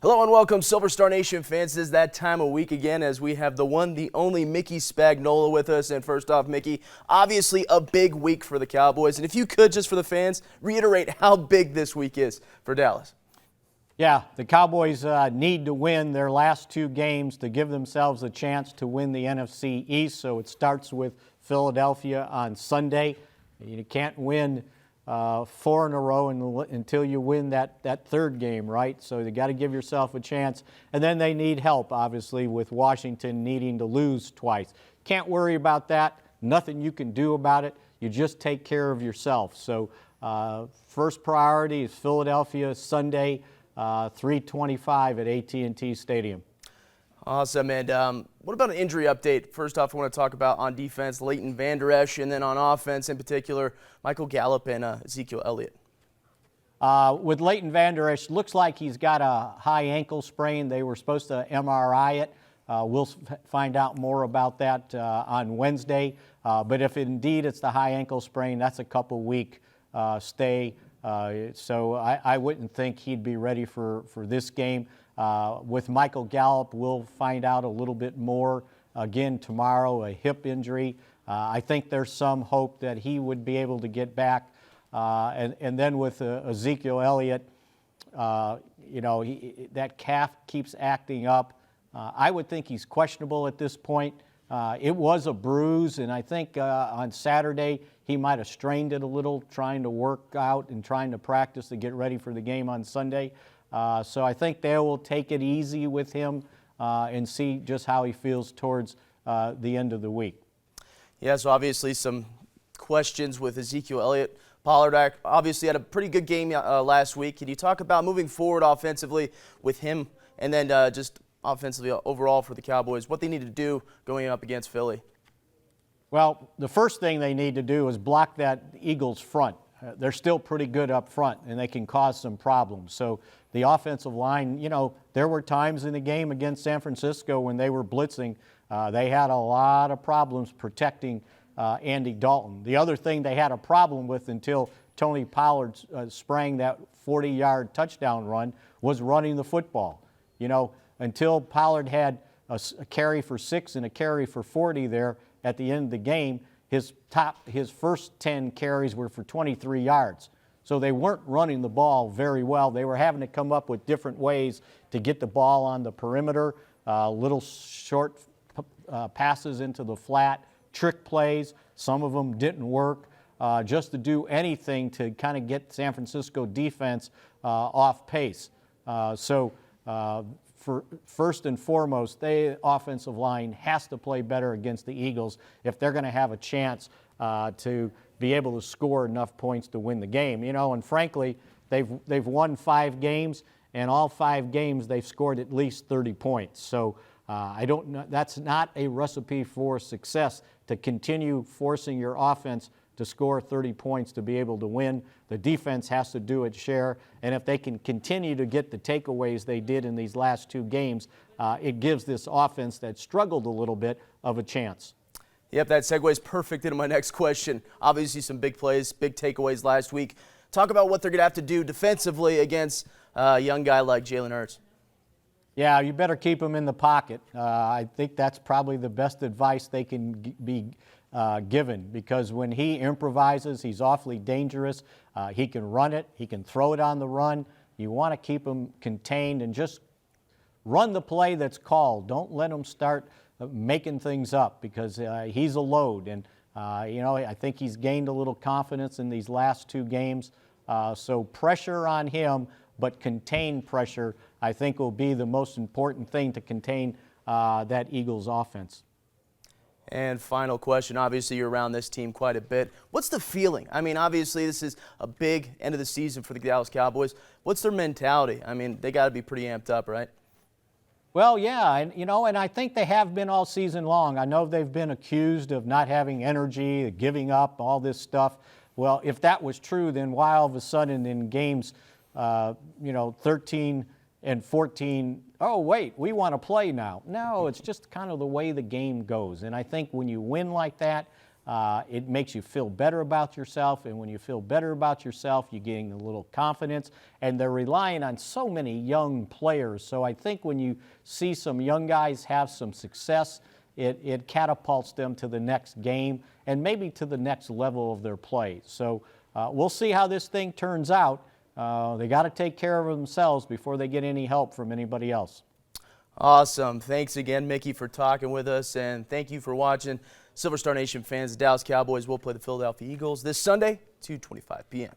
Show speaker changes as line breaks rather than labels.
Hello and welcome, Silver Star Nation fans. It is that time of week again as we have the one, the only Mickey Spagnola with us. And first off, Mickey, obviously a big week for the Cowboys. And if you could, just for the fans, reiterate how big this week is for Dallas.
Yeah, the Cowboys need to win their last two games to give themselves a chance to win the NFC East. So it starts with Philadelphia on Sunday. You can't win four in a row until you win that third game, right? So you got to give yourself a chance. And then they need help, obviously, with Washington needing to lose twice. Can't worry about that. Nothing you can do about it. You just take care of yourself. So first priority is Philadelphia Sunday, 3:25 at AT&T Stadium.
Awesome. And what about an injury update? First off, I want to talk about on defense, Leighton Vander Esch, and then on offense in particular, Michael Gallup and Ezekiel Elliott.
With Leighton Vander Esch, looks like he's got a high ankle sprain. They were supposed to MRI it. We'll find out more about that on Wednesday. But if indeed it's the high ankle sprain, that's a couple-week stay. So I wouldn't think he'd be ready for this game. With Michael Gallup, we'll find out a little bit more again tomorrow, a hip injury. I think there's some hope that he would be able to get back. And then with Ezekiel Elliott, that calf keeps acting up. I would think he's questionable at this point. It was a bruise, and I think on Saturday he might have strained it a little, trying to work out and trying to practice to get ready for the game on Sunday. So I think they will take it easy with him and see just how he feels towards the end of the week.
Yeah, so obviously some questions with Ezekiel Elliott. Pollard obviously had a pretty good game last week. Can you talk about moving forward offensively with him and then just offensively overall for the Cowboys, what they need to do going up against Philly?
Well, the first thing they need to do is block that Eagles front. They're still pretty good up front, and they can cause some problems. So the offensive line, there were times in the game against San Francisco when they were blitzing, they had a lot of problems protecting Andy Dalton. The other thing they had a problem with until Tony Pollard sprang that 40-yard touchdown run was running the football. Until Pollard had a carry for 6 and a carry for 40 there at the end of the game, his first 10 carries were for 23 yards. So they weren't running the ball very well. They were having to come up with different ways to get the ball on the perimeter, little short passes into the flat, trick plays. Some of them didn't work, just to do anything to kind of get San Francisco defense off pace. For first and foremost, the offensive line has to play better against the Eagles if they're going to have a chance to be able to score enough points to win the game. And frankly, they've won 5 games, and all 5 games they've scored at least 30 points. So I don't know. That's not a recipe for success to continue forcing your offense to score 30 points to be able to win. The defense has to do its share, and if they can continue to get the takeaways they did in these last 2 games, it gives this offense that struggled a little bit of a chance.
Yep, that segues perfect into my next question. Obviously some big plays, big takeaways last week. Talk about what they're going to have to do defensively against a young guy like Jalen Hurts.
Yeah, you better keep him in the pocket. I think that's probably the best advice they can be given, because when he improvises, he's awfully dangerous. He can run it. He can throw it on the run. You want to keep him contained and just run the play that's called. Don't let him start making things up, because he's a load. And, I think he's gained a little confidence in these last 2 games. So pressure on him, but contained pressure, I think, will be the most important thing to contain that Eagles offense.
And final question, obviously you're around this team quite a bit. What's the feeling? I mean, obviously this is a big end of the season for the Dallas Cowboys. What's their mentality? I mean, they got to be pretty amped up, right?
Well, yeah, and I think they have been all season long. I know they've been accused of not having energy, giving up, all this stuff. Well, if that was true, then why all of a sudden in games, 13 and 14, oh, wait, we want to play now. No, it's just kind of the way the game goes. And I think when you win like that, It makes you feel better about yourself, and when you feel better about yourself, you gain a little confidence, and they're relying on so many young players. So I think when you see some young guys have some success, it catapults them to the next game and maybe to the next level of their play. So we'll see how this thing turns out. They got to take care of themselves before they get any help from anybody else.
Awesome. Thanks again, Mickey, for talking with us, and thank you for watching. Silver Star Nation fans, the Dallas Cowboys will play the Philadelphia Eagles this Sunday, 2:25 p.m.